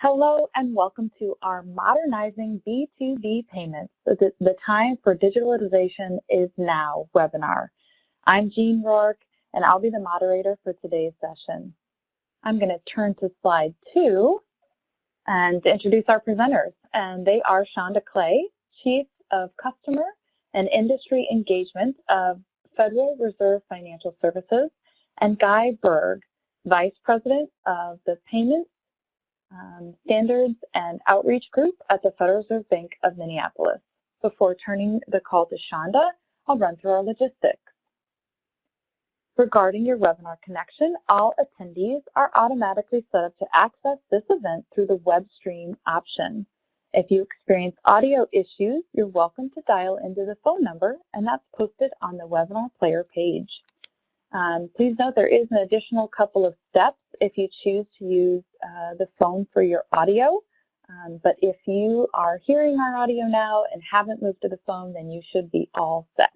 Hello and welcome to our Modernizing B2B Payments. The time for digitalization is now webinar. I'm Jean Rourke and I'll be the moderator for today's session. I'm going to turn to slide 2 and introduce our presenters. And they are Shonda Clay, Chief of Customer and Industry Engagement of Federal Reserve Financial Services, and Guy Berg, Vice President of the Payments Standards and Outreach Group at the Federal Reserve Bank of Minneapolis. Before turning the call to Shonda, I'll run through our logistics. Regarding your webinar connection, all attendees are automatically set up to access this event through the web stream option. If you experience audio issues, you're welcome to dial into the phone number, and that's posted on the webinar player page. Please note there is an additional couple of steps if you choose to use the phone for your audio. But if you are hearing our audio now and haven't moved to the phone, then you should be all set.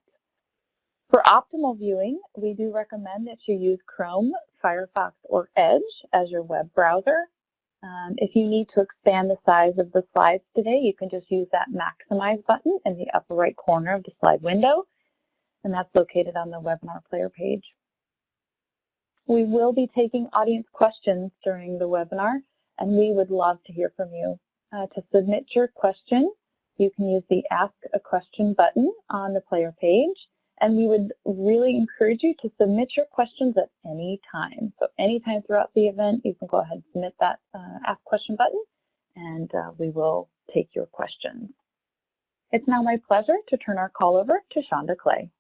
For optimal viewing, we do recommend that you use Chrome, Firefox, or Edge as your web browser. If you need to expand the size of the slides today, you can just use that Maximize button in the upper right corner of the slide window, and that's located on the webinar player page. We will be taking audience questions during the webinar, and we would love to hear from you. To submit your question, you can use the Ask a Question button on the player page, and we would really encourage you to submit your questions at any time. So anytime throughout the event, you can go ahead and submit that Ask Question button, and we will take your questions. It's now my pleasure to turn our call over to Shonda Clay.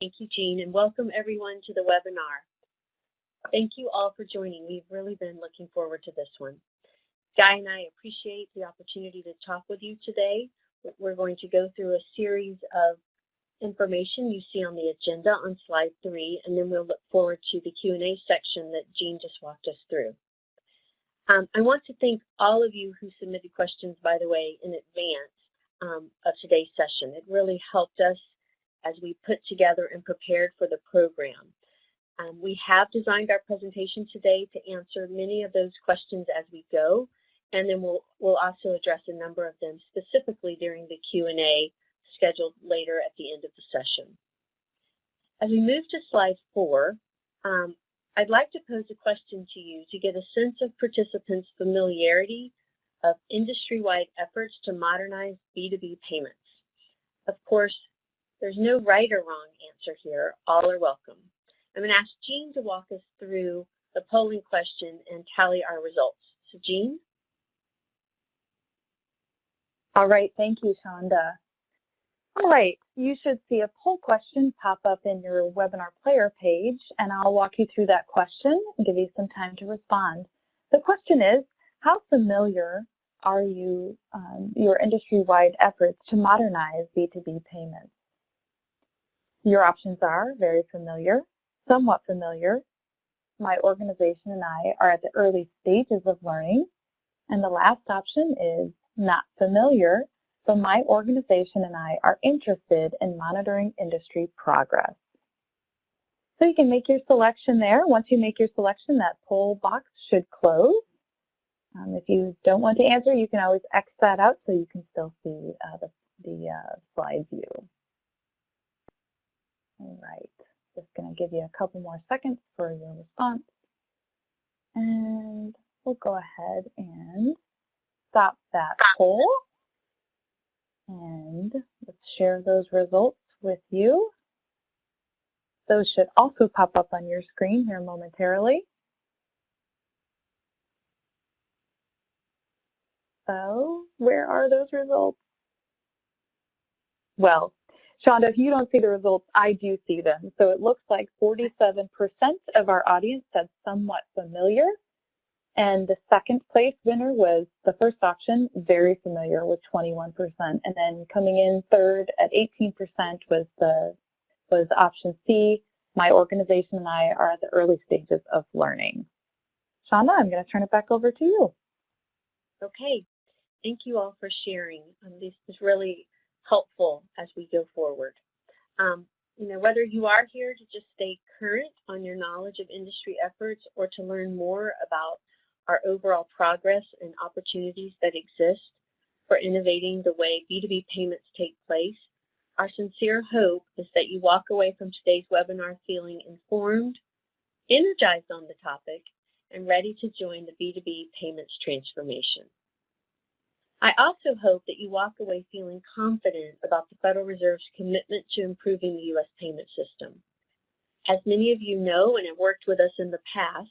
Thank you, Jean, and welcome everyone to the webinar. Thank you all for joining. We've really been looking forward to this one. Guy and I appreciate the opportunity to talk with you today. We're going to go through a series of information you see on the agenda on slide 3, and then we'll look forward to the Q&A section that Jean just walked us through. I want to thank all of you who submitted questions, by the way, in advance of today's session. It really helped us as we put together and prepared for the program. We have designed our presentation today to answer many of those questions as we go, and then we'll also address a number of them specifically during the Q&A scheduled later at the end of the session. As we move to slide 4, I'd like to pose a question to you to get a sense of participants' familiarity of industry-wide efforts to modernize B2B payments. Of course, there's no right or wrong answer here. All are welcome. I'm going to ask Jean to walk us through the polling question and tally our results. So, Jean? All right, thank you, Shonda. All right, you should see a poll question pop up in your webinar player page, and I'll walk you through that question and give you some time to respond. The question is, how familiar are you your industry-wide efforts to modernize B2B payments? Your options are very familiar, somewhat familiar, my organization and I are at the early stages of learning, and the last option is not familiar, but my organization and I are interested in monitoring industry progress. So you can make your selection there. Once you make your selection, that poll box should close. If you don't want to answer, you can always X that out so you can still see the slide view. All right, just going to give you a couple more seconds for your response. And we'll go ahead and stop that poll. And let's share those results with you. Those should also pop up on your screen here momentarily. So where are those results? Well, Shonda, if you don't see the results, I do see them. So it looks like 47% of our audience said somewhat familiar. And the second place winner was the first option, very familiar, with 21%. And then coming in third at 18% was option C, my organization and I are at the early stages of learning. Shonda, I'm going to turn it back over to you. Okay, thank you all for sharing. This is really helpful as we go forward. Whether you are here to just stay current on your knowledge of industry efforts or to learn more about our overall progress and opportunities that exist for innovating the way B2B payments take place, our sincere hope is that you walk away from today's webinar feeling informed, energized on the topic, and ready to join the B2B payments transformation. I also hope that you walk away feeling confident about the Federal Reserve's commitment to improving the U.S. payment system. As many of you know and have worked with us in the past,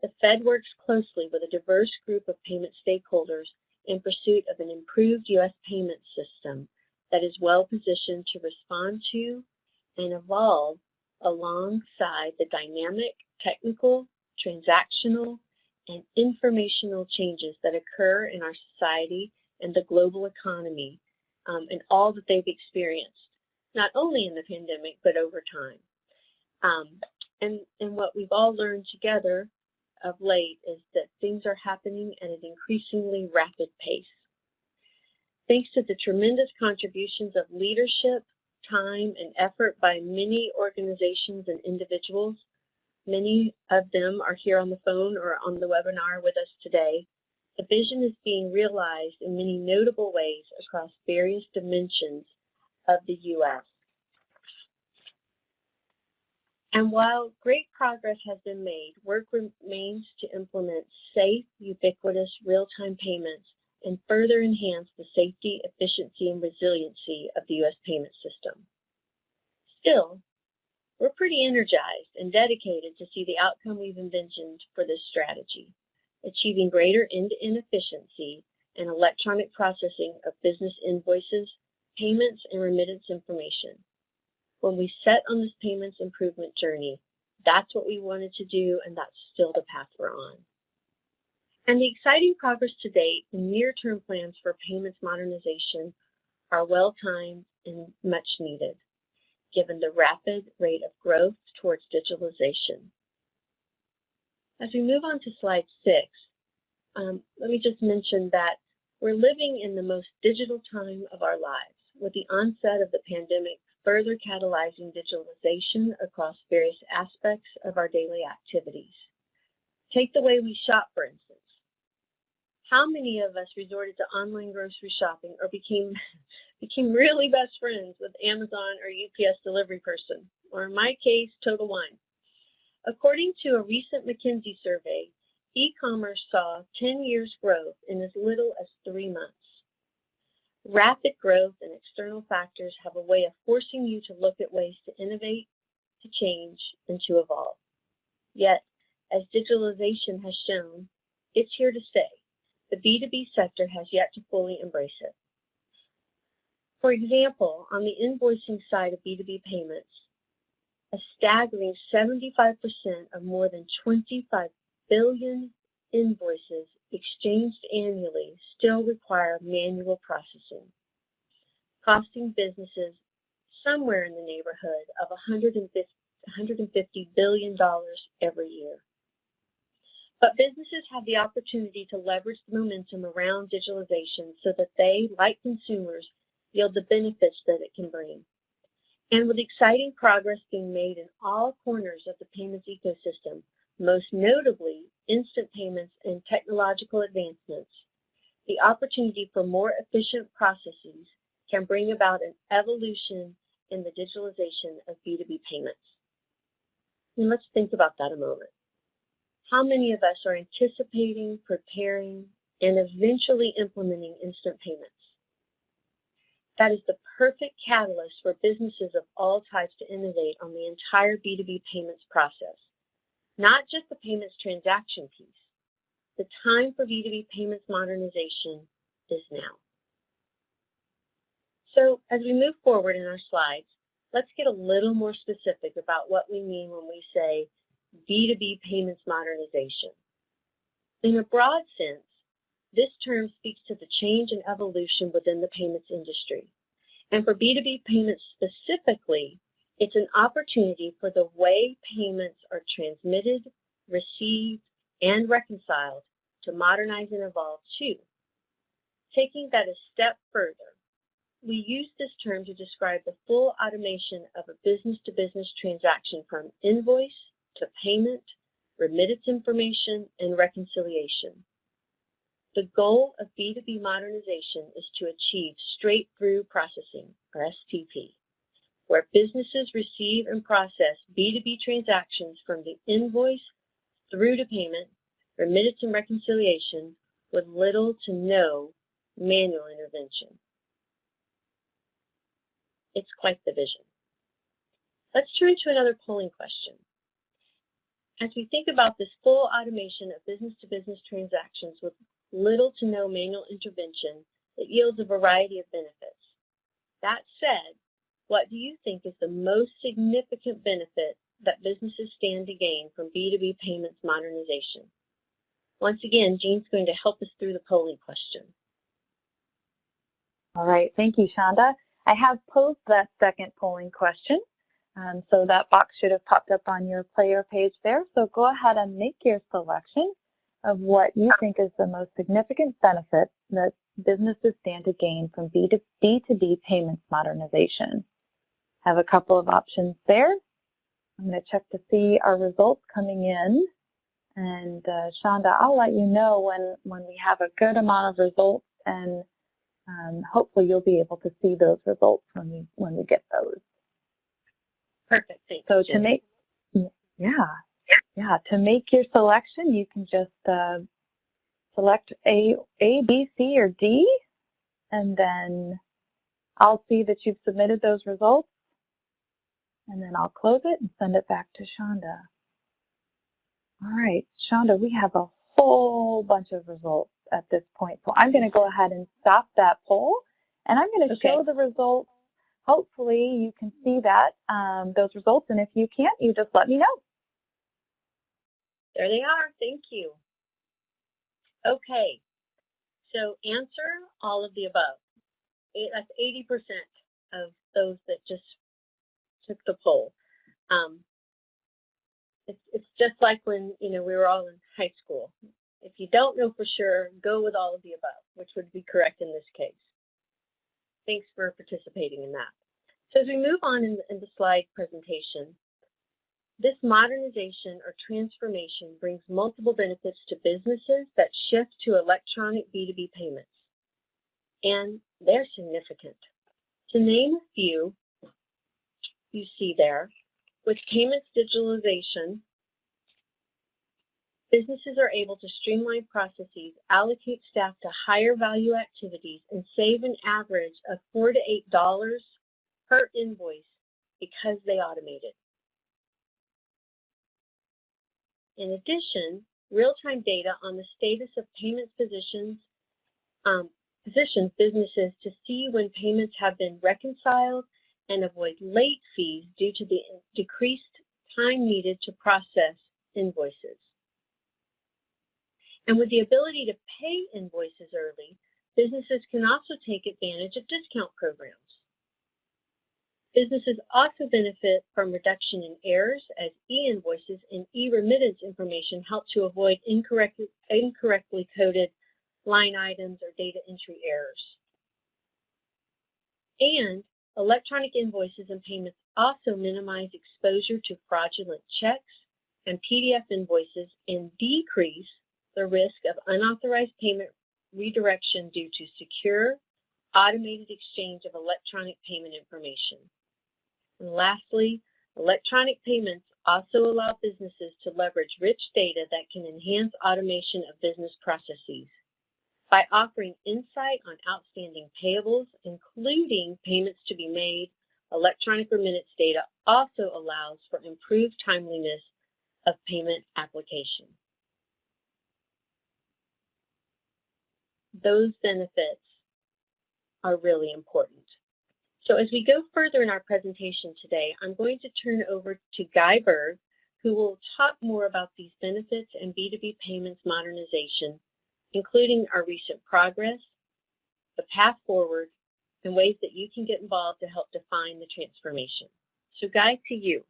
the Fed works closely with a diverse group of payment stakeholders in pursuit of an improved U.S. payment system that is well positioned to respond to and evolve alongside the dynamic, technical, transactional, and informational changes that occur in our society and the global economy, and all that they've experienced, not only in the pandemic, but over time. And what we've all learned together of late is that things are happening at an increasingly rapid pace. Thanks to the tremendous contributions of leadership, time, and effort by many organizations and individuals, many of them are here on the phone or on the webinar with us today, the vision is being realized in many notable ways across various dimensions of the U.S. And while great progress has been made, work remains to implement safe, ubiquitous, real-time payments and further enhance the safety, efficiency, and resiliency of the U.S. payment system. Still, we're pretty energized and dedicated to see the outcome we've envisioned for this strategy, achieving greater end-to-end efficiency and electronic processing of business invoices, payments, and remittance information. When we set on this payments improvement journey, that's what we wanted to do, and that's still the path we're on. And the exciting progress to date and near-term plans for payments modernization are well-timed and much needed, given the rapid rate of growth towards digitalization. As we move on to slide 6, let me just mention that we're living in the most digital time of our lives, with the onset of the pandemic further catalyzing digitalization across various aspects of our daily activities. Take the way we shop, for instance. How many of us resorted to online grocery shopping or became really best friends with Amazon or UPS delivery person, or in my case, Total Wine? According to a recent McKinsey survey, e-commerce saw 10 years growth in as little as 3 months. Rapid growth and external factors have a way of forcing you to look at ways to innovate, to change, and to evolve. Yet, as digitalization has shown, it's here to stay. The B2B sector has yet to fully embrace it. For example, on the invoicing side of B2B payments, a staggering 75% of more than 25 billion invoices exchanged annually still require manual processing, costing businesses somewhere in the neighborhood of $150 billion every year. But businesses have the opportunity to leverage the momentum around digitalization so that they, like consumers, yield the benefits that it can bring. And with exciting progress being made in all corners of the payments ecosystem, most notably instant payments and technological advancements, the opportunity for more efficient processes can bring about an evolution in the digitalization of B2B payments. And let's think about that a moment. How many of us are anticipating, preparing, and eventually implementing instant payments? That is the perfect catalyst for businesses of all types to innovate on the entire B2B payments process, not just the payments transaction piece. The time for B2B payments modernization is now. So as we move forward in our slides, let's get a little more specific about what we mean when we say B2B payments modernization. In a broad sense, this term speaks to the change and evolution within the payments industry. And for B2B payments specifically, it's an opportunity for the way payments are transmitted, received, and reconciled to modernize and evolve too. Taking that a step further, we use this term to describe the full automation of a business-to-business transaction from invoice to payment remittance information, and reconciliation. The goal of B2B modernization is to achieve straight-through processing, or STP, where businesses receive and process B2B transactions from the invoice through to payment, remittance, and reconciliation with little to no manual intervention. It's quite the vision. Let's turn to another polling question. As we think about this full automation of business-to-business transactions with little to no manual intervention, it yields a variety of benefits. That said, what do you think is the most significant benefit that businesses stand to gain from B2B payments modernization? Once again, Jean's going to help us through the polling question. All right, thank you, Shonda. I have posed that second polling question, so that box should have popped up on your player page there. So go ahead and make your selection of what you think is the most significant benefit that businesses stand to gain from B2B payments modernization. I have a couple of options there. I'm going to check to see our results coming in. And Shonda, I'll let you know when we have a good amount of results, and hopefully you'll be able to see those results when we get those. Perfect. Thanks, so Jen. To make your selection, you can just select A, B, C, or D, and then I'll see that you've submitted those results, and then I'll close it and send it back to Shonda. All right, Shonda, we have a whole bunch of results at this point, so I'm going to go ahead and stop that poll, and I'm going to show the results. Hopefully you can see that, those results, and if you can't, you just let me know. There they are. Thank you. Okay, so answer all of the above. That's 80% of those that just took the poll. It's just like when we were all in high school. If you don't know for sure, go with all of the above, which would be correct in this case. Thanks for participating in that. So as we move on in the slide presentation, this modernization or transformation brings multiple benefits to businesses that shift to electronic B2B payments, and they're significant. To name a few, you see there, with payments digitalization, businesses are able to streamline processes, allocate staff to higher value activities, and save an average of $4 to $8 per invoice because they automated. In addition, real-time data on the status of payments positions businesses to see when payments have been reconciled and avoid late fees due to the decreased time needed to process invoices. And with the ability to pay invoices early, businesses can also take advantage of discount programs. Businesses also benefit from reduction in errors as e-invoices and e-remittance information help to avoid incorrectly coded line items or data entry errors. And electronic invoices and payments also minimize exposure to fraudulent checks and PDF invoices and decrease the risk of unauthorized payment redirection due to secure, automated exchange of electronic payment information. And lastly, electronic payments also allow businesses to leverage rich data that can enhance automation of business processes. By offering insight on outstanding payables, including payments to be made, electronic remittance data also allows for improved timeliness of payment application. Those benefits are really important. So as we go further in our presentation today, I'm going to turn over to Guy Berg, who will talk more about these benefits and B2B payments modernization, including our recent progress, the path forward, and ways that you can get involved to help define the transformation. So Guy, to you.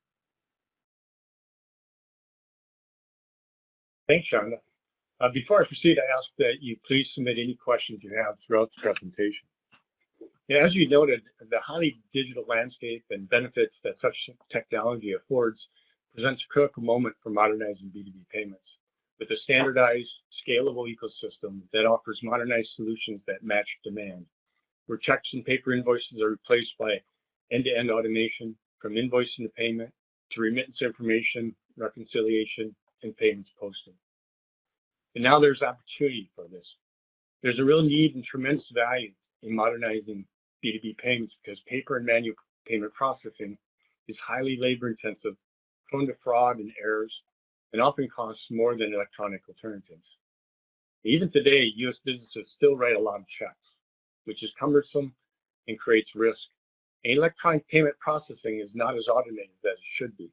Thanks, Shonda. Before I proceed, I ask that you please submit any questions you have throughout the presentation. As you noted, the highly digital landscape and benefits that such technology affords presents a critical moment for modernizing B2B payments with a standardized, scalable ecosystem that offers modernized solutions that match demand, where checks and paper invoices are replaced by end-to-end automation from invoicing to payment to remittance information, reconciliation, and payments posting. And now there's opportunity for this. There's a real need and tremendous value in modernizing B2B payments because paper and manual payment processing is highly labor-intensive, prone to fraud and errors, and often costs more than electronic alternatives. Even today, U.S. businesses still write a lot of checks, which is cumbersome and creates risk. And electronic payment processing is not as automated as it should be.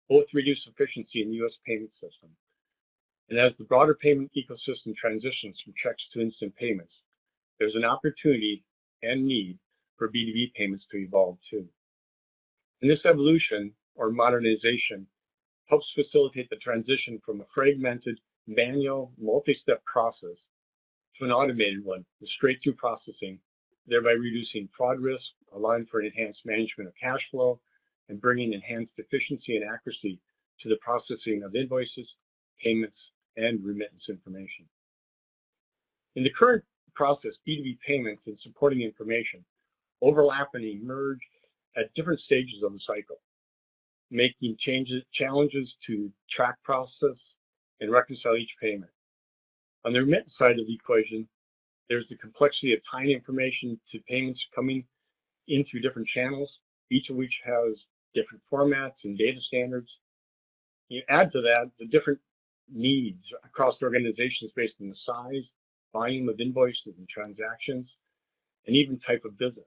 Both reduce efficiency in the U.S. payment system. And as the broader payment ecosystem transitions from checks to instant payments, there's an opportunity and need for B2B payments to evolve too. And this evolution, or modernization, helps facilitate the transition from a fragmented, manual, multi-step process to an automated one with straight-through processing, thereby reducing fraud risk, allowing for enhanced management of cash flow, and bringing enhanced efficiency and accuracy to the processing of invoices, payments, and remittance information. In the current process, B2B payments and supporting information overlap and emerge at different stages of the cycle, making challenges to track, process, and reconcile each payment. On the remittance side of the equation, there's the complexity of tying information to payments coming in through different channels, each of which has different formats and data standards. You add to that the different needs across organizations based on the size, volume of invoices and transactions, and even type of business.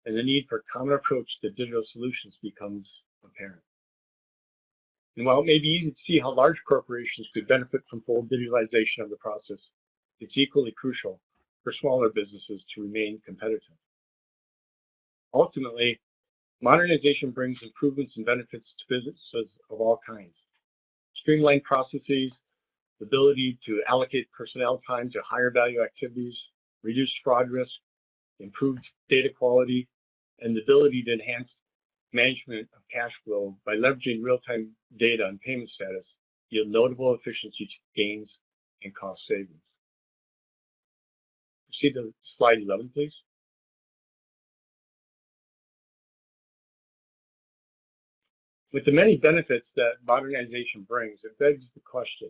And the need for a common approach to digital solutions becomes apparent. And while it may be easy to see how large corporations could benefit from full digitalization of the process, it's equally crucial for smaller businesses to remain competitive. Ultimately, modernization brings improvements and benefits to businesses of all kinds. Streamlined processes, the ability to allocate personnel time to higher value activities, reduce fraud risk, improved data quality, and the ability to enhance management of cash flow by leveraging real-time data on payment status yield notable efficiency gains and cost savings. Proceed to slide 11, please. With the many benefits that modernization brings, it begs the question,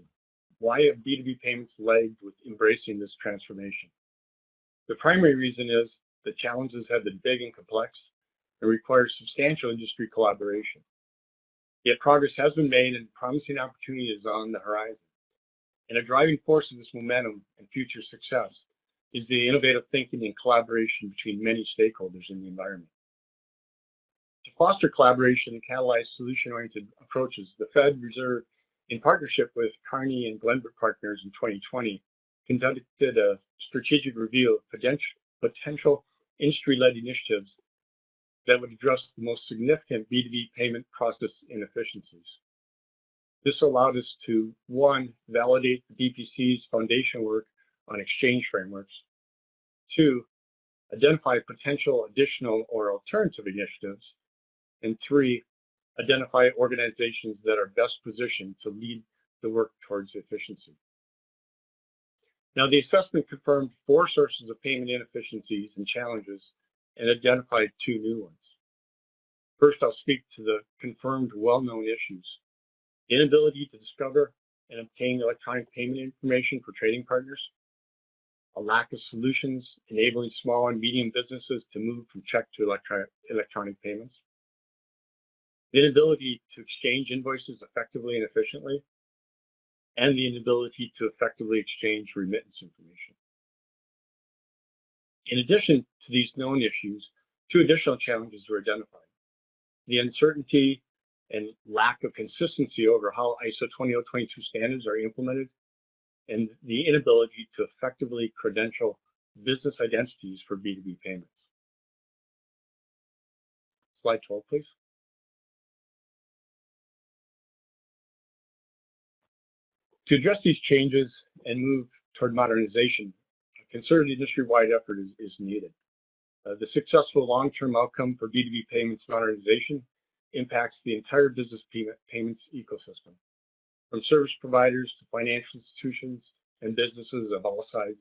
why have B2B payments lagged with embracing this transformation? The primary reason is the challenges have been big and complex and require substantial industry collaboration. Yet progress has been made and promising opportunity is on the horizon. And a driving force of this momentum and future success is the innovative thinking and collaboration between many stakeholders in the environment. To foster collaboration and catalyze solution-oriented approaches, the Fed Reserve, in partnership with Carney and Glenbrook Partners in 2020, conducted a strategic review of potential industry-led initiatives that would address the most significant B2B payment process inefficiencies. This allowed us to, 1, validate the BPC's foundation work on exchange frameworks, 2, identify potential additional or alternative initiatives, and 3, identify organizations that are best positioned to lead the work towards efficiency. Now, the assessment confirmed 4 sources of payment inefficiencies and challenges and identified 2 new ones. First, I'll speak to the confirmed well-known issues: inability to discover and obtain electronic payment information for trading partners, a lack of solutions enabling small and medium businesses to move from check to electronic payments, the inability to exchange invoices effectively and efficiently, and the inability to effectively exchange remittance information. In addition to these known issues, 2 additional challenges were identified: the uncertainty and lack of consistency over how ISO 20022 standards are implemented, and the inability to effectively credential business identities for B2B payments. Slide 12, please. To address these changes and move toward modernization, a concerted industry-wide effort is needed. The successful long-term outcome for B2B payments modernization impacts the entire business payments ecosystem, from service providers to financial institutions and businesses of all sizes.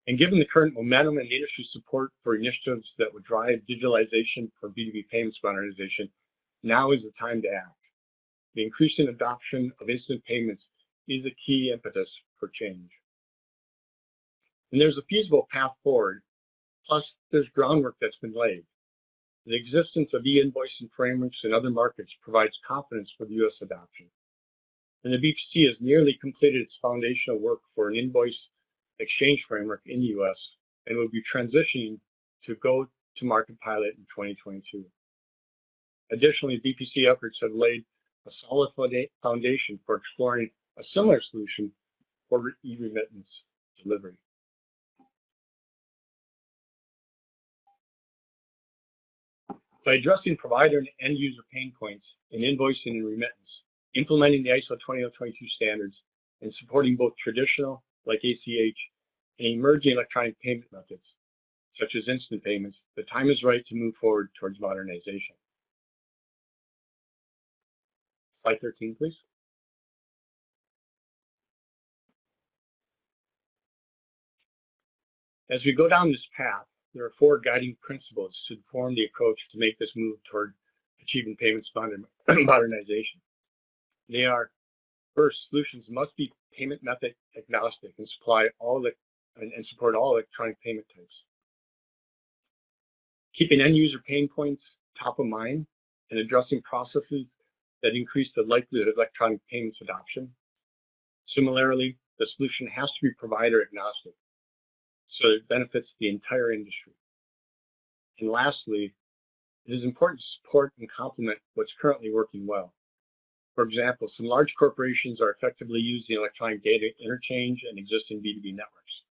And given the current momentum and industry support for initiatives that would drive digitalization for B2B payments modernization, now is the time to act. The increasing adoption of instant payments is a key impetus for change. And there's a feasible path forward, plus there's groundwork that's been laid. The existence of e-invoicing frameworks in other markets provides confidence for the U.S. adoption. And the BPC has nearly completed its foundational work for an invoice exchange framework in the U.S. and will be transitioning to go-to-market pilot in 2022. Additionally, BPC efforts have laid a solid foundation for exploring a similar solution for e-remittance delivery. By addressing provider and end user pain points in invoicing and remittance, implementing the ISO 20022 standards, and supporting both traditional, like ACH, and emerging electronic payment methods, such as instant payments, the time is right to move forward towards modernization. Slide 13, please. As we go down this path, there are 4 guiding principles to form the approach to make this move toward achieving payments modernization. They are, first, solutions must be payment method agnostic and support all electronic payment types. Keeping end user pain points top of mind and addressing processes that increase the likelihood of electronic payments adoption. Similarly, the solution has to be provider agnostic, so it benefits the entire industry. And lastly, it is important to support and complement what's currently working well. For example, some large corporations are effectively using electronic data interchange and existing B2B networks.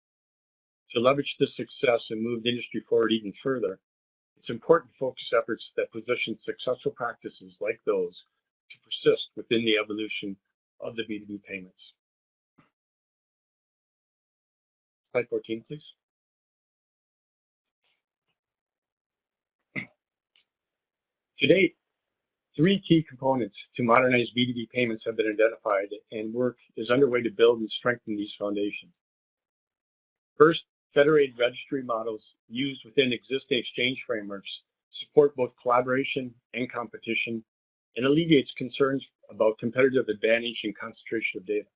To leverage this success and move the industry forward even further, it's important to focus efforts that position successful practices like those to persist within the evolution of the B2B payments. Slide 14, please. To date, 3 key components to modernize B2B payments have been identified, and work is underway to build and strengthen these foundations. First, federated registry models used within existing exchange frameworks support both collaboration and competition and alleviates concerns about competitive advantage and concentration of data.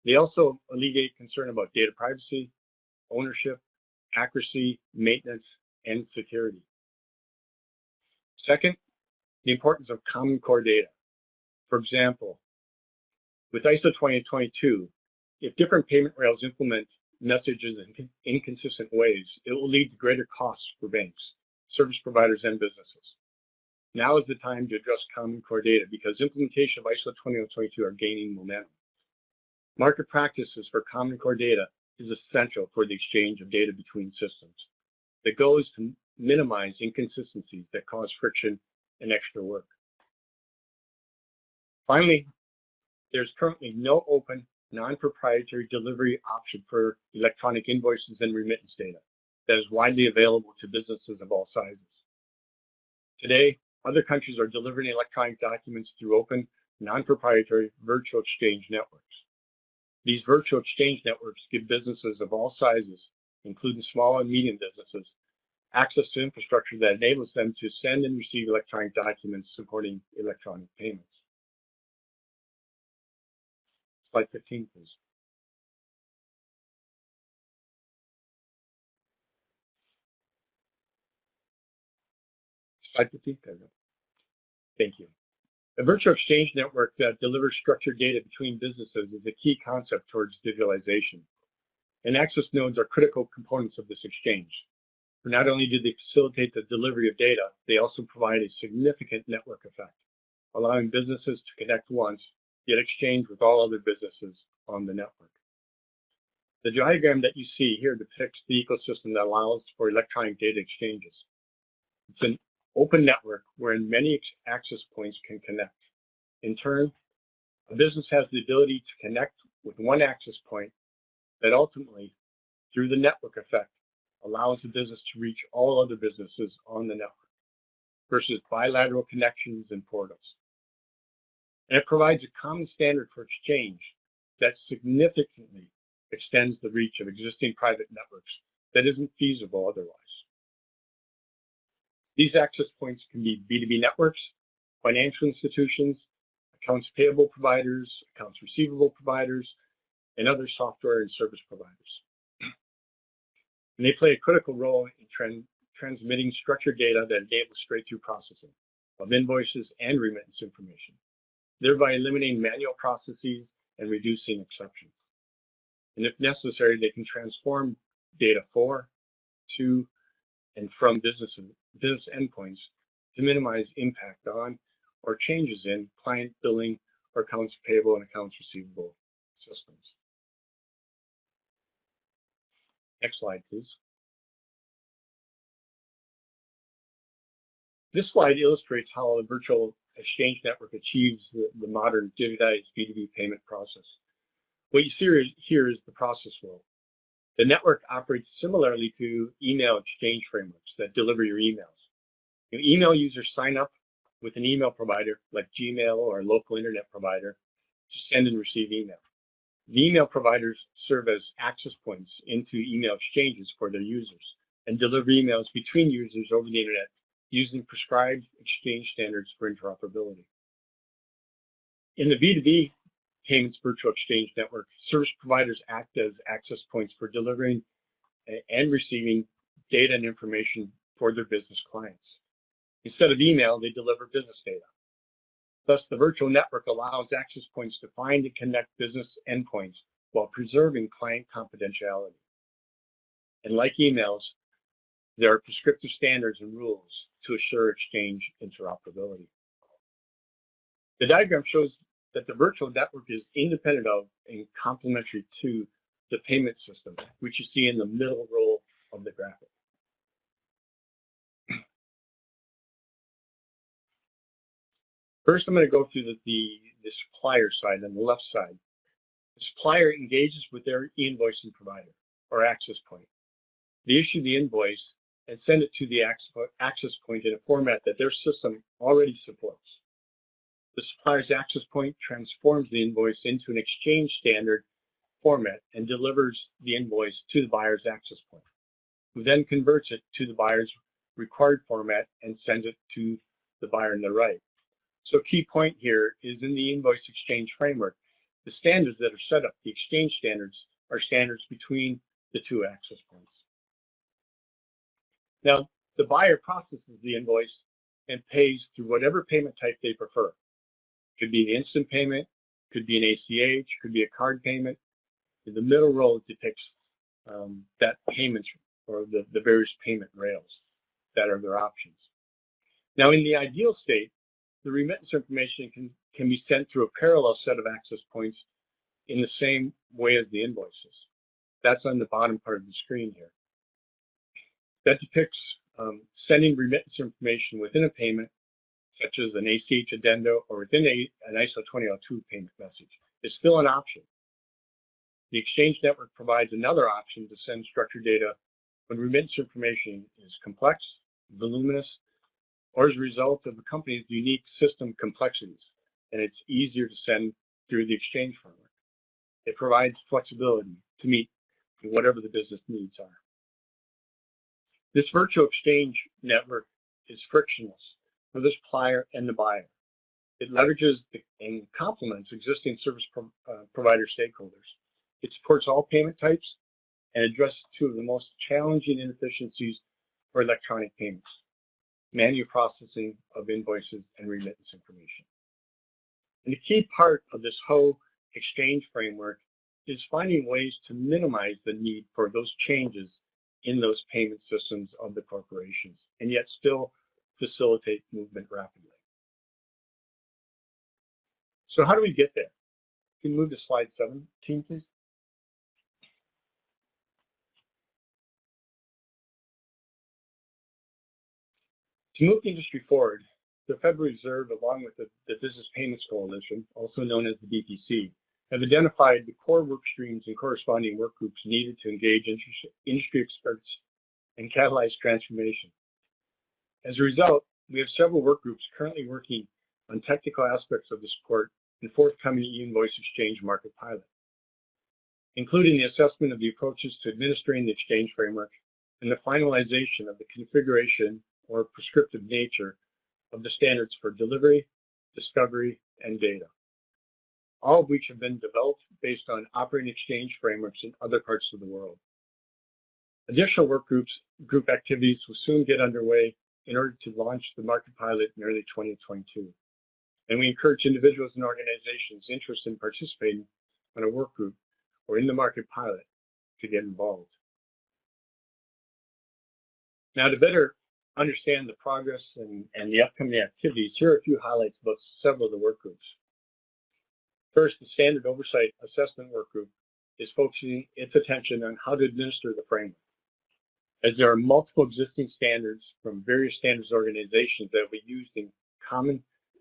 They also alleviate concern about data privacy, ownership, accuracy, maintenance, and security. Second, the importance of common core data. For example, with ISO 2022, if different payment rails implement messages in inconsistent ways, it will lead to greater costs for banks, service providers, and businesses. Now is the time to address common core data because implementation of ISO 2022 are gaining momentum. Market practices for common core data is essential for the exchange of data between systems. The goal is to minimize inconsistencies that cause friction and extra work. Finally, there's currently no open, non-proprietary delivery option for electronic invoices and remittance data that is widely available to businesses of all sizes. Today, other countries are delivering electronic documents through open, non-proprietary virtual exchange networks. These virtual exchange networks give businesses of all sizes, including small and medium businesses, access to infrastructure that enables them to send and receive electronic documents supporting electronic payments. Slide 15, please. Slide 15, thank you. A virtual exchange network that delivers structured data between businesses is a key concept towards digitalization. And access nodes are critical components of this exchange. For not only do they facilitate the delivery of data, they also provide a significant network effect, allowing businesses to connect once, yet exchange with all other businesses on the network. The diagram that you see here depicts the ecosystem that allows for electronic data exchanges. It's an open network wherein many access points can connect. In turn, a business has the ability to connect with one access point that ultimately, through the network effect, allows the business to reach all other businesses on the network. versus bilateral connections and portals. And it provides a common standard for exchange that significantly extends the reach of existing private networks that isn't feasible otherwise. These access points can be B2B networks, financial institutions, accounts payable providers, accounts receivable providers, and other software and service providers. And they play a critical role in transmitting structured data that enables straight-through processing of invoices and remittance information, thereby eliminating manual processes and reducing exceptions. And if necessary, they can transform data for, to, and from business endpoints to minimize impact on or changes in client billing or accounts payable and accounts receivable systems. Next slide, please. This slide illustrates how a virtual exchange network achieves the modern digitized B2B payment process. What you see here is the process flow. The network operates similarly to email exchange frameworks that deliver your emails. Email users sign up with an email provider like Gmail or a local internet provider to send and receive email. The email providers serve as access points into email exchanges for their users and deliver emails between users over the internet using prescribed exchange standards for interoperability. In the B2B Payments Virtual Exchange Network, service providers act as access points for delivering and receiving data and information for their business clients. Instead of email, they deliver business data. Thus, the virtual network allows access points to find and connect business endpoints while preserving client confidentiality. And like emails, there are prescriptive standards and rules to assure exchange interoperability. The diagram shows that the virtual network is independent of and complementary to the payment system, which you see in the middle row of the graphic. First, I'm going to go through the supplier side on the left side. The supplier engages with their e-invoicing provider or access point. They issue the invoice and send it to the access point in a format that their system already supports. The supplier's access point transforms the invoice into an exchange standard format and delivers the invoice to the buyer's access point, who then converts it to the buyer's required format and sends it to the buyer on the right. So key point here is in the invoice exchange framework, the standards that are set up, the exchange standards, are standards between the two access points. Now, the buyer processes the invoice and pays through whatever payment type they prefer. Could be an instant payment, could be an ACH, could be a card payment. In the middle row depicts that payment or the various payment rails that are their options. Now, in the ideal state, the remittance information can be sent through a parallel set of access points in the same way as the invoices. That's on the bottom part of the screen here. That depicts sending remittance information within a payment, such as an ACH addenda or within an ISO 2002 payment message. It's still an option. The exchange network provides another option to send structured data when remittance information is complex, voluminous, or as a result of the company's unique system complexities, and it's easier to send through the exchange framework. It provides flexibility to meet whatever the business needs are. This virtual exchange network is frictionless for the supplier and the buyer. It leverages and complements existing service provider stakeholders. It supports all payment types and addresses two of the most challenging inefficiencies for electronic payments: manual processing of invoices and remittance information. And the key part of this whole exchange framework is finding ways to minimize the need for those changes in those payment systems of the corporations, and yet still facilitate movement rapidly. So how do we get there? Can you move to slide 17, please? To move the industry forward, the Federal Reserve, along with the Business Payments Coalition, also known as the BPC, have identified the core work streams and corresponding work groups needed to engage industry experts and catalyze transformation. As a result, we have several work groups currently working on technical aspects of the support and forthcoming e-invoice exchange market pilot, including the assessment of the approaches to administering the exchange framework and the finalization of the configuration or prescriptive nature of the standards for delivery, discovery, and data, all of which have been developed based on operating exchange frameworks in other parts of the world. Additional group activities will soon get underway in order to launch the market pilot in early 2022. And we encourage individuals and organizations interested in participating on a work group or in the market pilot to get involved. Now, to better understand the progress and the upcoming activities, here are a few highlights about several of the work groups. First, the Standard Oversight Assessment Work Group is focusing its attention on how to administer the framework, as there are multiple existing standards from various standards organizations that will be used in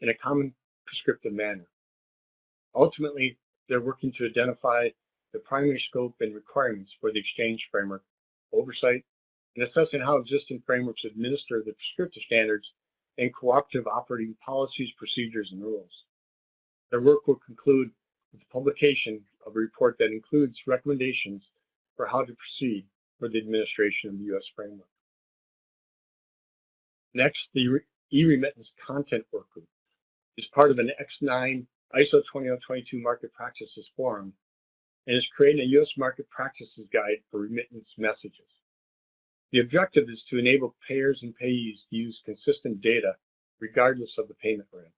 a common prescriptive manner. Ultimately, they're working to identify the primary scope and requirements for the exchange framework, oversight, and assessing how existing frameworks administer the prescriptive standards and cooperative operating policies, procedures, and rules. Their work will conclude with the publication of a report that includes recommendations for how to proceed for the administration of the U.S. framework. Next, the e-remittance content work group is part of an X9 ISO 20022 market practices forum and is creating a U.S. market practices guide for remittance messages. The objective is to enable payers and payees to use consistent data regardless of the payment rail.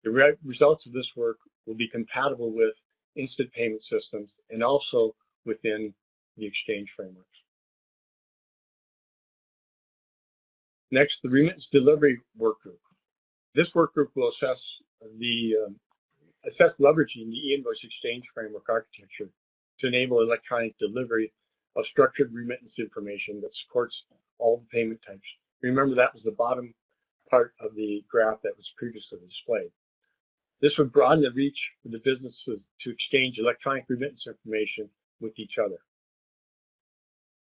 The results of this work will be compatible with instant payment systems and also within the exchange frameworks. Next, the remittance delivery work group. This work group will assess leveraging the e-invoice exchange framework architecture to enable electronic delivery of structured remittance information that supports all the payment types. Remember, that was the bottom part of the graph that was previously displayed. This would broaden the reach for the businesses to exchange electronic remittance information with each other.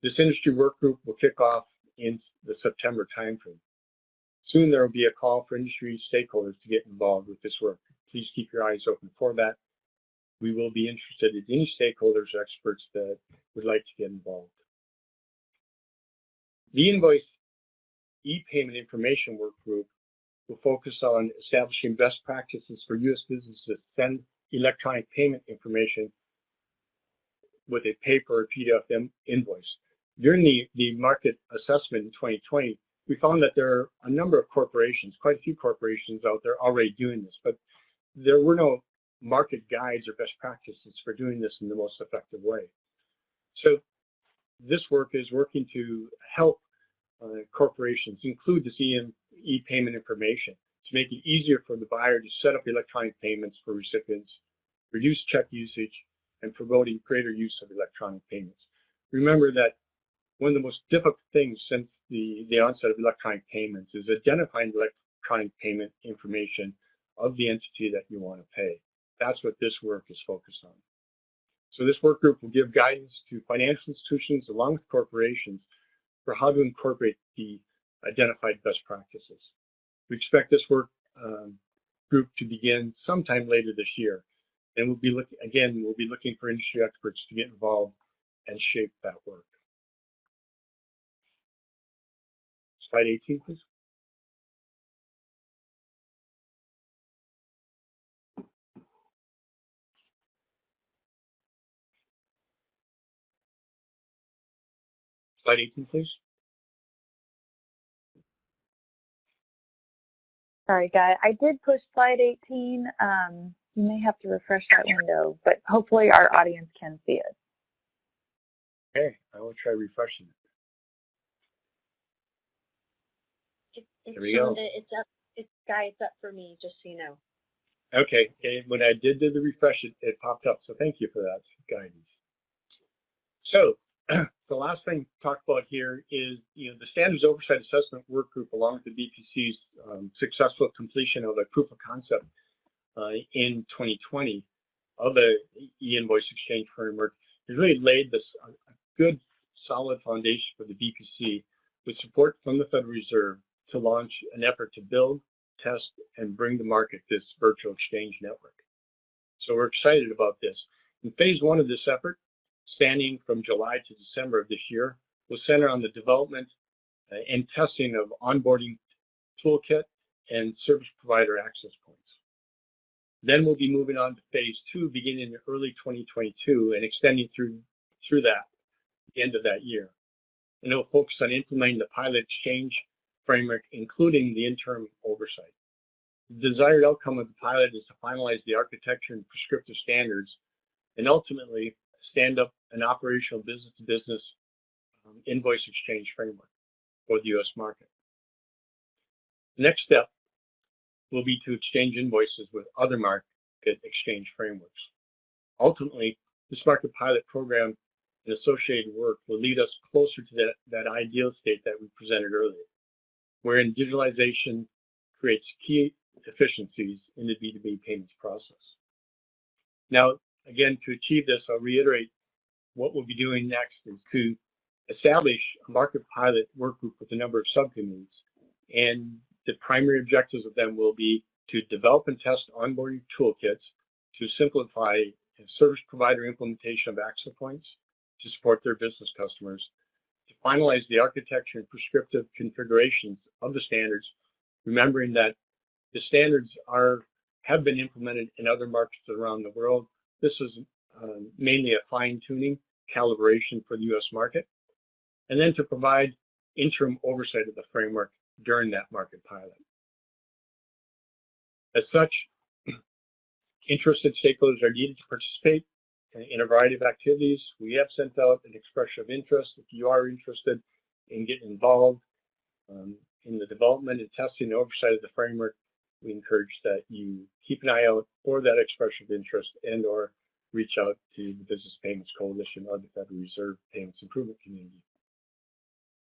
This industry work group will kick off in the September timeframe. Soon there will be a call for industry stakeholders to get involved with this work. Please keep your eyes open for that. We will be interested in any stakeholders or experts that would like to get involved. The invoice e-payment information work group will focus on establishing best practices for U.S. businesses to send electronic payment information with a paper or PDF invoice. During the market assessment in 2020, we found that there are a number of corporations, quite a few corporations out there already doing this, but there were no market guides or best practices for doing this in the most effective way. So this work is working to help corporations include this e-payment information to make it easier for the buyer to set up electronic payments for recipients, reduce check usage, and promoting greater use of electronic payments. Remember that one of the most difficult things since the onset of electronic payments is identifying electronic payment information of the entity that you want to pay. That's what this work is focused on. So this work group will give guidance to financial institutions along with corporations for how to incorporate the identified best practices. We expect this work group to begin sometime later this year, and we'll be looking for industry experts to get involved and shape that work. Slide 18, please. Slide 18, please. Sorry, Guy. I did push slide 18. You may have to refresh that window, but hopefully our audience can see it. Okay, I will try refreshing it. There we go. It's up. Guy, it's up for me, just so you know. Okay, when I did the refresh, it popped up. So thank you for that guidance. So the last thing to talk about here is, the Standards Oversight Assessment Work Group, along with the BPC's successful completion of a proof of concept in 2020 of the e-invoice exchange framework, has really laid a good, solid foundation for the BPC with support from the Federal Reserve to launch an effort to build, test, and bring to market this virtual exchange network. So we're excited about this. In phase one of this effort, spanning from July to December of this year, will center on the development and testing of onboarding toolkit and service provider access points. Then we'll be moving on to phase two beginning in early 2022 and extending through that, the end of that year. And it will focus on implementing the pilot exchange framework, including the interim oversight. The desired outcome of the pilot is to finalize the architecture and prescriptive standards and ultimately stand up an operational business-to-business invoice exchange framework for the U.S. market. The next step will be to exchange invoices with other market exchange frameworks. Ultimately, this market pilot program and associated work will lead us closer to that ideal state that we presented earlier, wherein digitalization creates key efficiencies in the B2B payments process. Now, again, to achieve this, I'll reiterate what we'll be doing next is to establish a market pilot work group with a number of subcommittees, and the primary objectives of them will be to develop and test onboarding toolkits to simplify service provider implementation of access points to support their business customers, to finalize the architecture and prescriptive configurations of the standards, remembering that the standards have been implemented in other markets around the world. This is mainly a fine-tuning calibration for the U.S. market, and then to provide interim oversight of the framework during that market pilot. As such, interested stakeholders are needed to participate in a variety of activities. We have sent out an expression of interest. If you are interested in getting involved in the development and testing and oversight of the framework, we encourage that you keep an eye out for that expression of interest and/or reach out to the Business Payments Coalition or the Federal Reserve Payments Improvement Community.